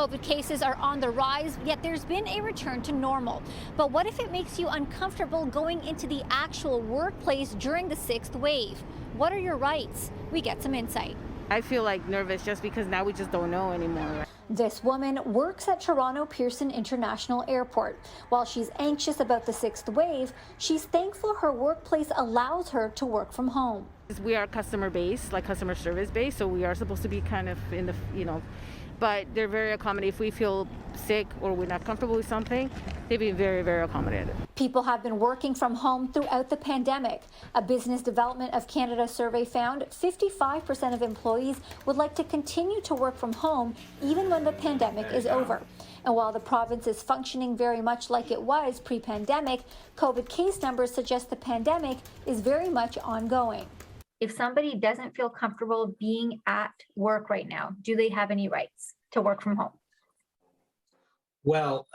COVID cases are on the rise, yet there's been a return to normal. But what if it makes you uncomfortable going into the actual workplace during the sixth wave? What are your rights? We get some insight. I feel like nervous just because now we just don't know anymore. This woman works at Toronto Pearson International Airport. While she's anxious about the sixth wave, she's thankful her workplace allows her to work from home. We are customer based, like customer service based, so we are supposed to be kind of in the, but they're very accommodating. If we feel sick or we're not comfortable with something, they've been very, very accommodative. People have been working from home throughout the pandemic. A Business Development of Canada survey found 55% of employees would like to continue to work from home even when the pandemic is over. And while the province is functioning very much like it was pre-pandemic, COVID case numbers suggest the pandemic is very much ongoing. If somebody doesn't feel comfortable being at work right now, do they have any rights to work from home? Well,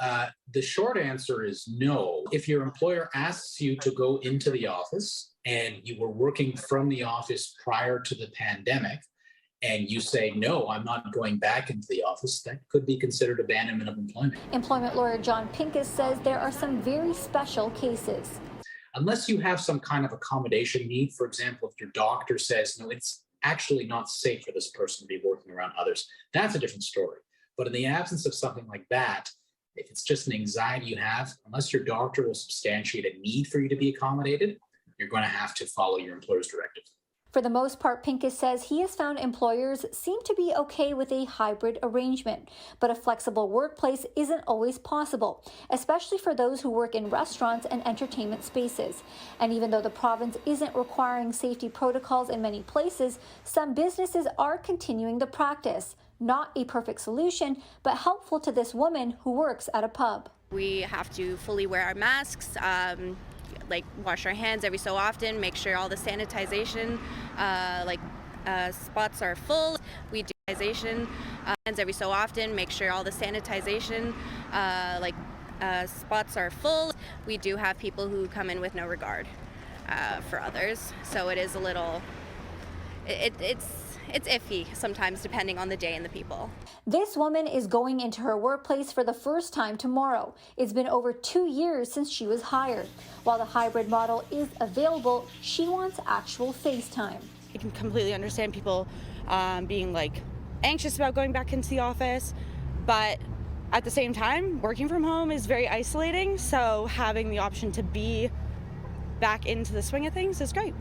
the short answer is no. If your employer asks you to go into the office and you were working from the office prior to the pandemic, and you say, no, I'm not going back into the office, that could be considered abandonment of employment. Employment lawyer Jon Pinkus says there are some very special cases. Unless you have some kind of accommodation need, for example, if your doctor says, no, it's actually not safe for this person to be working around others, that's a different story. But in the absence of something like that, if it's just an anxiety you have, unless your doctor will substantiate a need for you to be accommodated, you're going to have to follow your employer's directive. For the most part, Pinkus says he has found employers seem to be okay with a hybrid arrangement, but a flexible workplace isn't always possible, especially for those who work in restaurants and entertainment spaces. And even though the province isn't requiring safety protocols in many places, some businesses are continuing the practice. Not a perfect solution, but helpful to this woman who works at a pub. We have to fully wear our masks, wash our hands every so often, make sure all the sanitization spots are full. We do sanitization hands every so often, make sure all the sanitization spots are full. We do have people who come in with no regard for others, so it is a little, it's iffy sometimes depending on the day and the people. This woman is going into her workplace for the first time tomorrow. It's been over 2 years since she was hired. While the hybrid model is available, she wants actual face time. I can completely understand people being anxious about going back into the office, but at the same time, working from home is very isolating, so having the option to be back into the swing of things is great.